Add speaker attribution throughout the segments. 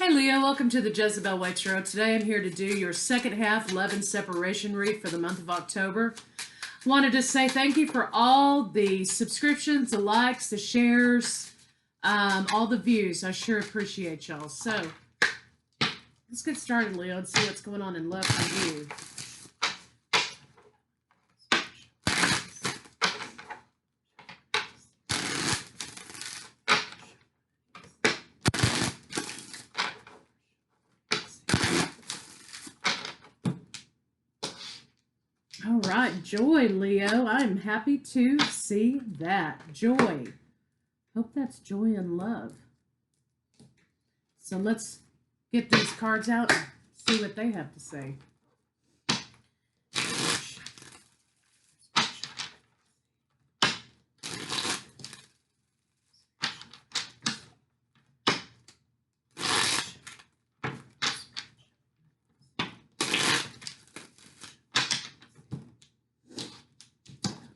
Speaker 1: Hey Leo, welcome to the Jezebel Way Tarot. Today I'm here to do your second half love and separation read for the month of October. Wanted to say thank you for all the subscriptions, the likes, the shares, all the views. I sure appreciate y'all. So let's get started, Leo, and see what's going on in love for you. All right, joy, Leo. I'm happy to see that. Joy. Hope that's joy and love. So let's get these cards out and see what they have to say.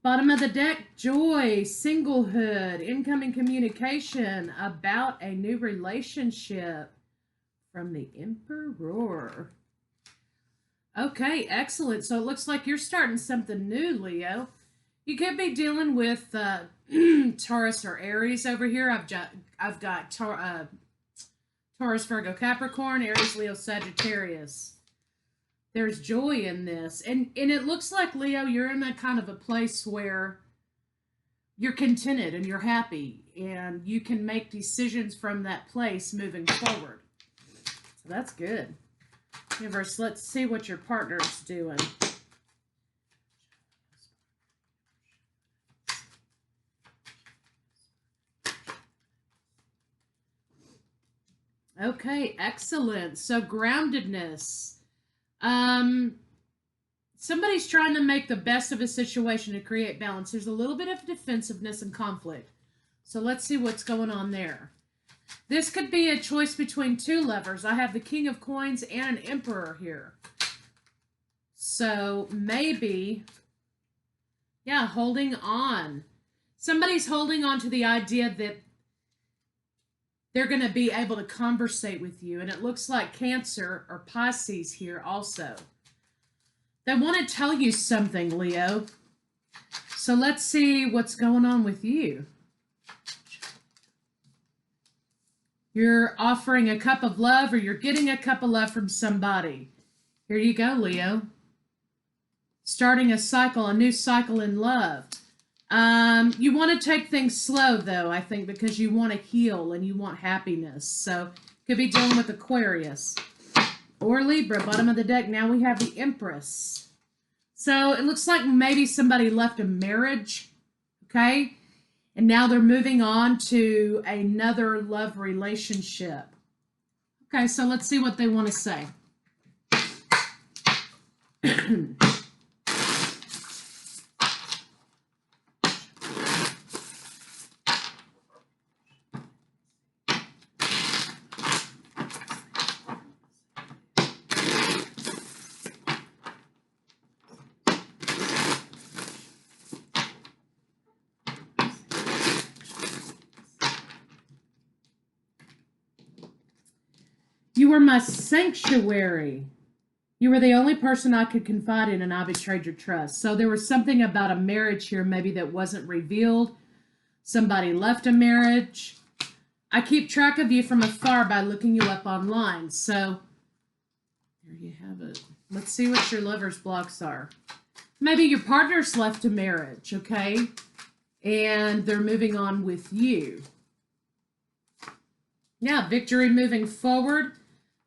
Speaker 1: Bottom of the deck, joy, singlehood, incoming communication about a new relationship from the Emperor. Okay, excellent. So it looks like you're starting something new, Leo. You could be dealing with Taurus or Aries over here. I've got Taurus, Virgo, Capricorn, Aries, Leo, Sagittarius. There's joy in this. And it looks like, Leo, you're in that kind of a place where you're contented and you're happy. And you can make decisions from that place moving forward. So that's good. Universe, let's see what your partner's doing. Okay, excellent. So groundedness. Somebody's trying to make the best of a situation to create balance. There's a little bit of defensiveness and conflict. So let's see what's going on there. This could be a choice between two lovers. I have the King of Coins and an Emperor here. So maybe, yeah, holding on. Somebody's holding on to the idea that they're going to be able to conversate with you. And it looks like Cancer or Pisces here also. They want to tell you something, Leo. So let's see what's going on with you. You're offering a cup of love or you're getting a cup of love from somebody. Here you go, Leo. Starting a cycle, a new cycle in love. You want to take things slow, though, I think, because you want to heal and you want happiness. So, could be dealing with Aquarius or Libra. Bottom of the deck, now we have the Empress. So, it looks like maybe somebody left a marriage, okay? And now they're moving on to another love relationship. Okay, so let's see what they want to say. You were my sanctuary. You were the only person I could confide in, and I betrayed your trust. So there was something about a marriage here maybe that wasn't revealed. Somebody left a marriage. I keep track of you from afar by looking you up online. So there you have it. Let's see what your lover's blocks are. Maybe your partner's left a marriage, okay? And they're moving on with you. Yeah, victory moving forward.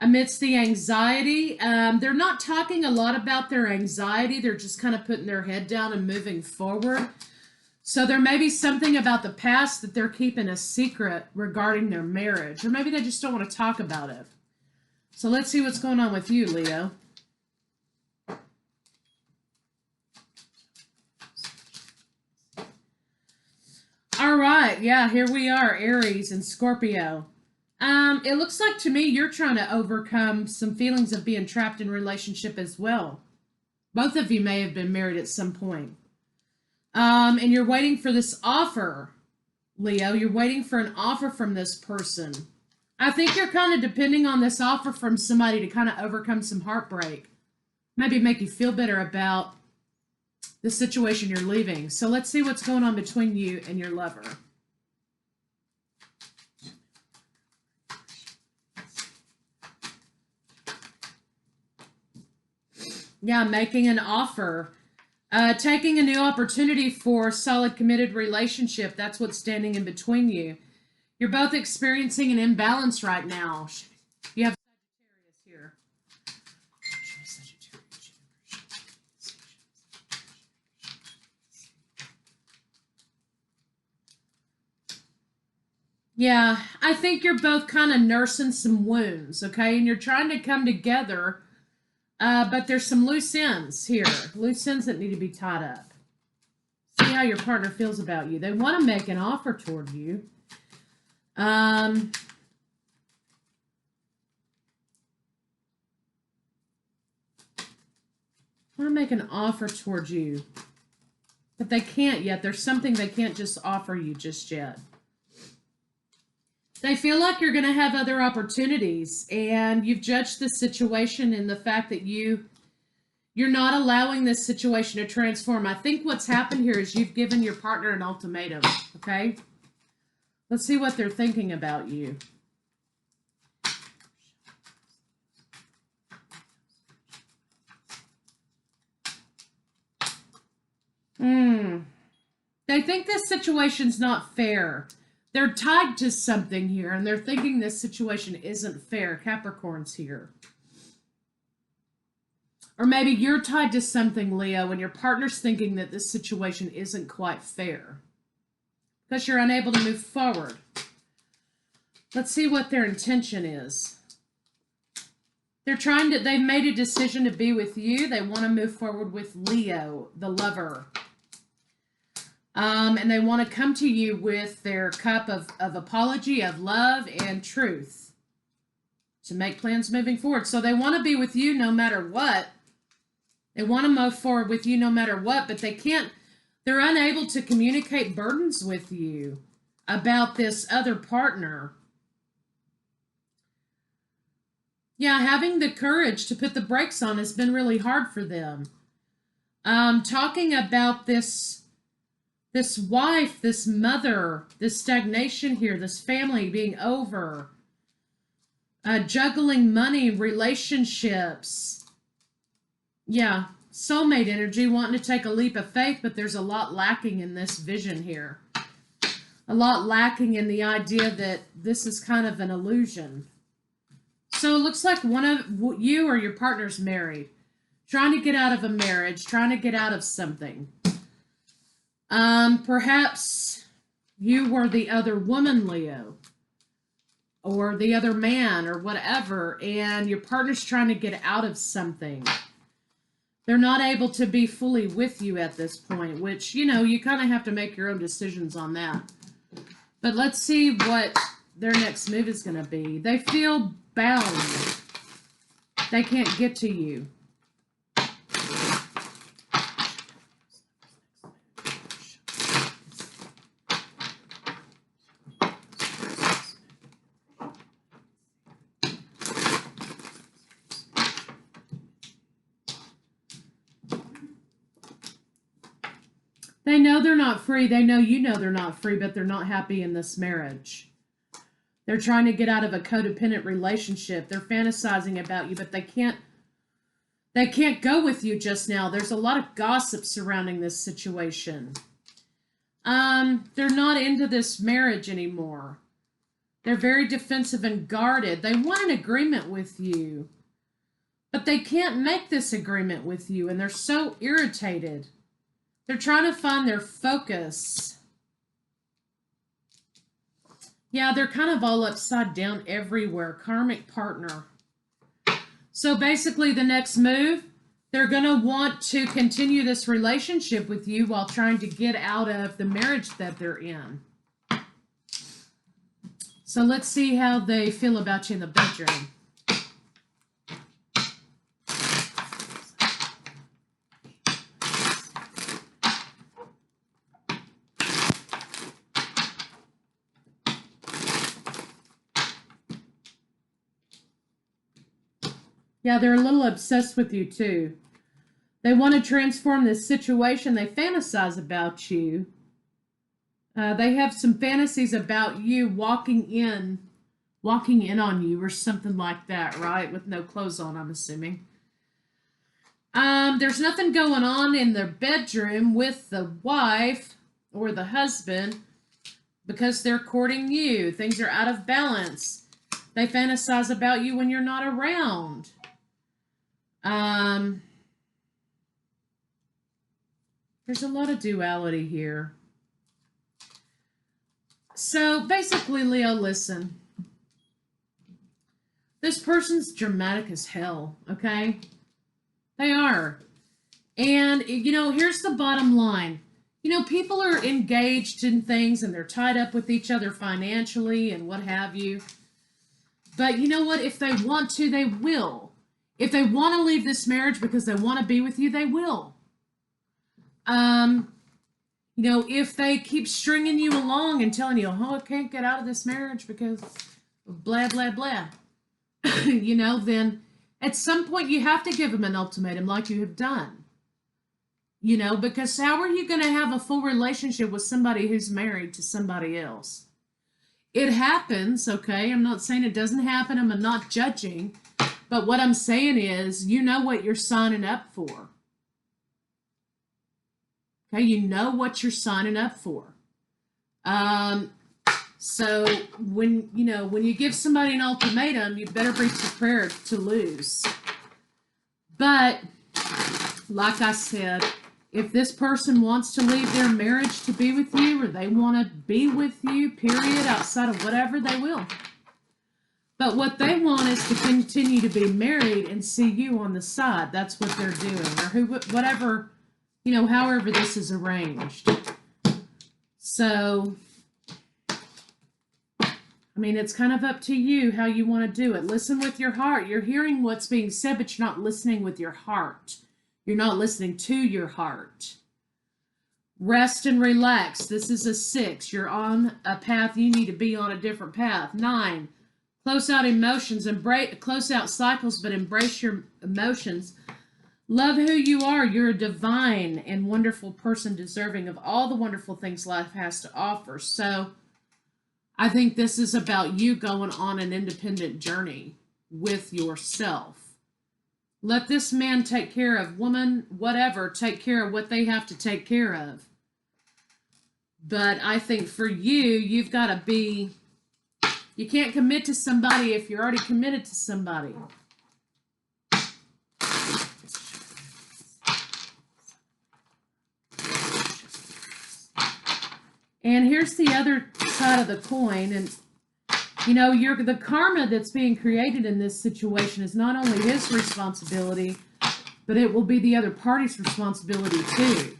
Speaker 1: Amidst the anxiety, they're not talking a lot about their anxiety. They're just kind of putting their head down and moving forward. So there may be something about the past that they're keeping a secret regarding their marriage. Or maybe they just don't want to talk about it. So let's see what's going on with you, Leo. All right, yeah, here we are, Aries and Scorpio. It looks like to me you're trying to overcome some feelings of being trapped in a relationship as well. Both of you may have been married at some point. And you're waiting for this offer, Leo. You're waiting for an offer from this person. I think you're kind of depending on this offer from somebody to kind of overcome some heartbreak. Maybe make you feel better about the situation you're leaving. So let's see what's going on between you and your lover. Yeah, making an offer. Taking a new opportunity for a solid, committed relationship. That's what's standing in between you. You're both experiencing an imbalance right now. You have Sagittarius here. Yeah, I think you're both kind of nursing some wounds, okay? And you're trying to come together, but there's some loose ends here. Loose ends that need to be tied up. See how your partner feels about you. They want to make an offer toward you. Want to make an offer towards you, but they can't yet. There's something they can't just offer you just yet. They feel like you're going to have other opportunities, and you've judged the situation in the fact that you're not allowing this situation to transform. I think what's happened here is you've given your partner an ultimatum, okay? Let's see what they're thinking about you. They think this situation's not fair. They're tied to something here, and they're thinking this situation isn't fair. Capricorn's here. Or maybe you're tied to something, Leo, and your partner's thinking that this situation isn't quite fair because you're unable to move forward. Let's see what their intention is. They've made a decision to be with you. They want to move forward with Leo, the lover. And they want to come to you with their cup of apology, of love, and truth to make plans moving forward. So they want to be with you no matter what. They want to move forward with you no matter what, but they're unable to communicate burdens with you about this other partner. Yeah, having the courage to put the brakes on has been really hard for them. Talking about this wife, this mother, this stagnation here, this family being over, juggling money, relationships. Yeah, soulmate energy, wanting to take a leap of faith, but there's a lot lacking in this vision here. A lot lacking in the idea that this is kind of an illusion. So it looks like one of you or your partner's married, trying to get out of a marriage, trying to get out of something. Perhaps you were the other woman, Leo, or the other man, or whatever, and your partner's trying to get out of something. They're not able to be fully with you at this point, which, you kind of have to make your own decisions on that. But let's see what their next move is going to be. They feel bound. They can't get to you. They know they're not free. They know they're not free, but they're not happy in this marriage. They're trying to get out of a codependent relationship. They're fantasizing about you, but they can't go with you just now. There's a lot of gossip surrounding this situation. They're not into this marriage anymore. They're very defensive and guarded. They want an agreement with you, but they can't make this agreement with you, and they're so irritated. They're trying to find their focus. Yeah, they're kind of all upside down everywhere. Karmic partner. So basically the next move, they're going to want to continue this relationship with you while trying to get out of the marriage that they're in. So let's see how they feel about you in the bedroom. Yeah, they're a little obsessed with you too. They want to transform this situation. They fantasize about you. They have some fantasies about you walking in on you or something like that, right? With no clothes on, I'm assuming. There's nothing going on in their bedroom with the wife or the husband because they're courting you. Things are out of balance. They fantasize about you when you're not around. There's a lot of duality here. So basically, Leo, listen. This person's dramatic as hell, okay? They are. And, here's the bottom line. People are engaged in things and they're tied up with each other financially and what have you. But you know what? If they want to, they will. If they want to leave this marriage because they want to be with you, they will. If they keep stringing you along and telling you, oh, I can't get out of this marriage because of blah, blah, blah, then at some point you have to give them an ultimatum like you have done. Because how are you going to have a full relationship with somebody who's married to somebody else? It happens, okay? I'm not saying it doesn't happen. I'm not judging. But what I'm saying is, you know what you're signing up for. Okay, you know what you're signing up for. So when you give somebody an ultimatum, you better be prepared to lose. But like I said, if this person wants to leave their marriage to be with you, or they want to be with you, period, outside of whatever, they will. But what they want is to continue to be married and see you on the side. That's what they're doing, or whatever, however this is arranged. So, it's kind of up to you how you want to do it. Listen with your heart. You're hearing what's being said, but you're not listening with your heart. You're not listening to your heart. Rest and relax. This is a 6. You're on a path. You need to be on a different path. 9. Close out emotions. Close out cycles, but embrace your emotions. Love who you are. You're a divine and wonderful person deserving of all the wonderful things life has to offer. So I think this is about you going on an independent journey with yourself. Let this man take care of, woman, whatever, take care of what they have to take care of. But I think for you, you've got to be, you can't commit to somebody if you're already committed to somebody. And here's the other side of the coin. And, the karma that's being created in this situation is not only his responsibility, but it will be the other party's responsibility too.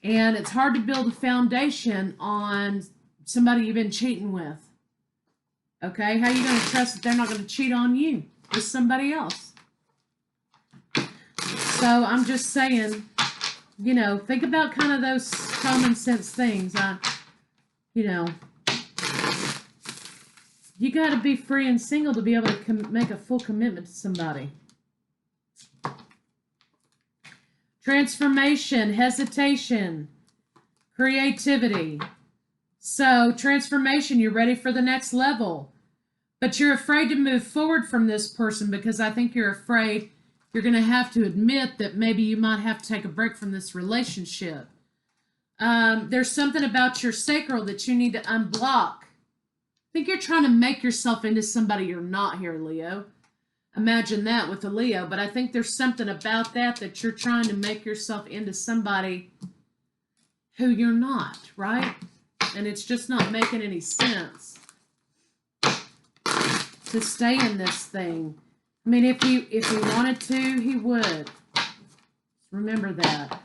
Speaker 1: And it's hard to build a foundation on somebody you've been cheating with. Okay? How are you going to trust that they're not going to cheat on you with somebody else? So I'm just saying, think about kind of those common sense things. You got to be free and single to be able to make a full commitment to somebody. Transformation, hesitation, creativity. So, transformation, you're ready for the next level. But you're afraid to move forward from this person because I think you're afraid you're going to have to admit that maybe you might have to take a break from this relationship. There's something about your sacral that you need to unblock. I think you're trying to make yourself into somebody you're not here, Leo. Imagine that with a Leo. But I think there's something about that you're trying to make yourself into somebody who you're not, right? And it's just not making any sense to stay in this thing. If he wanted to, he would. Remember that.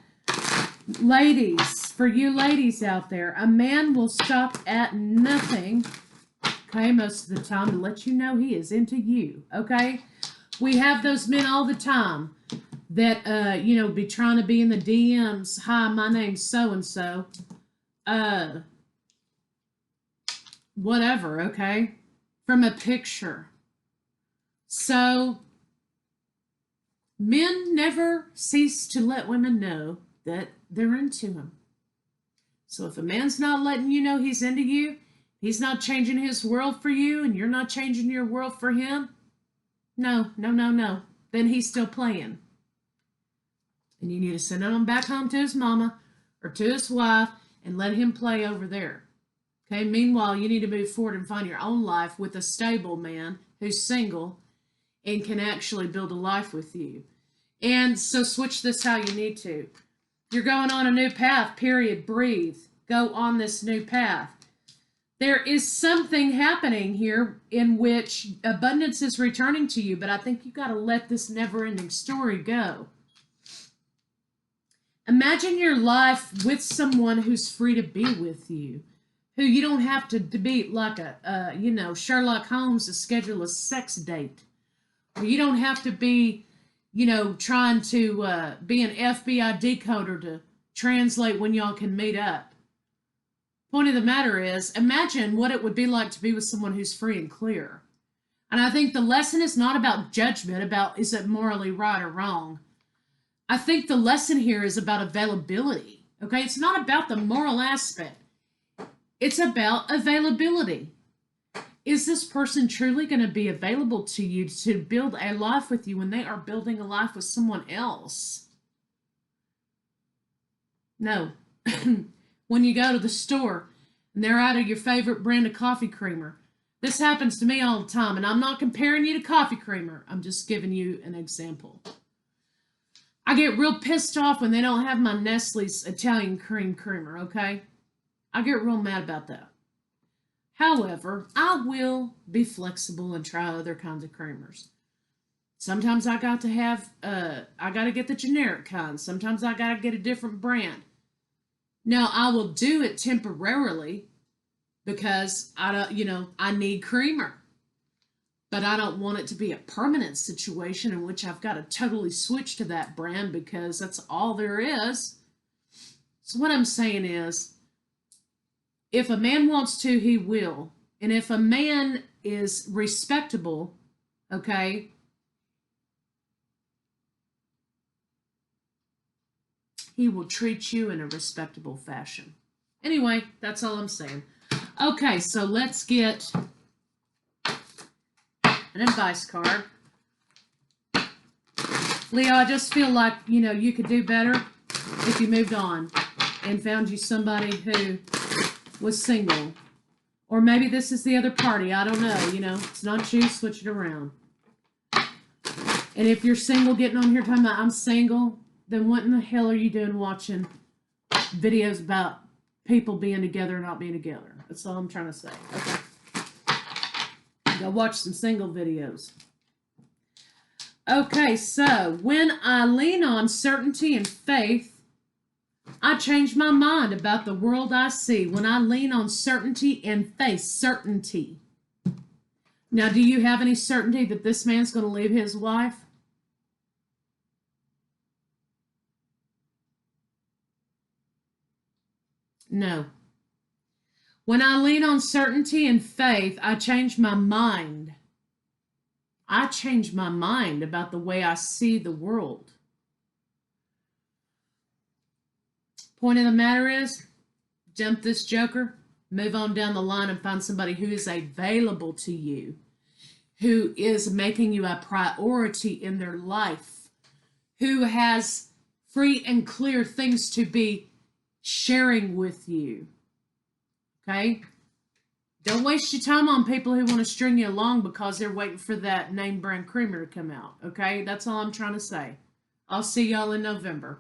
Speaker 1: Ladies, for you ladies out there, a man will stop at nothing, okay, most of the time to let you know he is into you, okay? We have those men all the time that, be trying to be in the DMs. Hi, my name's so-and-so. Whatever, okay? From a picture. So, Men never cease to let women know that they're into him. So if a man's not letting you know he's into you, he's not changing his world for you, and you're not changing your world for him, no. Then he's still playing. And you need to send him back home to his mama or to his wife and let him play over there. Okay, meanwhile, you need to move forward and find your own life with a stable man who's single and can actually build a life with you. And so switch this how you need to. You're going on a new path, period. Breathe. Go on this new path. There is something happening here in which abundance is returning to you, but I think you got to let this never-ending story go. Imagine your life with someone who's free to be with you, who you don't have to be like Sherlock Holmes to schedule a sex date. Or you don't have to be, trying to be an FBI decoder to translate when y'all can meet up. Point of the matter is, imagine what it would be like to be with someone who's free and clear. And I think the lesson is not about judgment, about is it morally right or wrong. I think the lesson here is about availability. Okay, it's not about the moral aspect. It's about availability. Is this person truly going to be available to you to build a life with you when they are building a life with someone else? No. When you go to the store and they're out of your favorite brand of coffee creamer. This happens to me all the time, and I'm not comparing you to coffee creamer. I'm just giving you an example. I get real pissed off when they don't have my Nestle's Italian cream creamer, okay? I get real mad about that. However, I will be flexible and try other kinds of creamers. Sometimes I got to get the generic kind. Sometimes I got to get a different brand. Now, I will do it temporarily because I need creamer. But I don't want it to be a permanent situation in which I've got to totally switch to that brand because that's all there is. So what I'm saying is, if a man wants to, he will. And if a man is respectable, okay, he will treat you in a respectable fashion. Anyway, that's all I'm saying. Okay, so let's get an advice card. Leo, I just feel like, you could do better if you moved on and found you somebody who was single. Or maybe this is the other party. I don't know. It's not you. Switch it around. And if you're single getting on here talking about I'm single, then what in the hell are you doing watching videos about people being together or not being together? That's all I'm trying to say. Okay. Go watch some single videos. Okay, so when I lean on certainty and faith, I change my mind about the world I see. When I lean on certainty and faith, certainty. Now, do you have any certainty that this man's going to leave his wife? No. When I lean on certainty and faith, I change my mind. I change my mind about the way I see the world. Point of the matter is, dump this joker, move on down the line and find somebody who is available to you, who is making you a priority in their life, who has free and clear things to be sharing with you. Okay? Don't waste your time on people who want to string you along because they're waiting for that name brand creamer to come out. Okay? That's all I'm trying to say. I'll see y'all in November.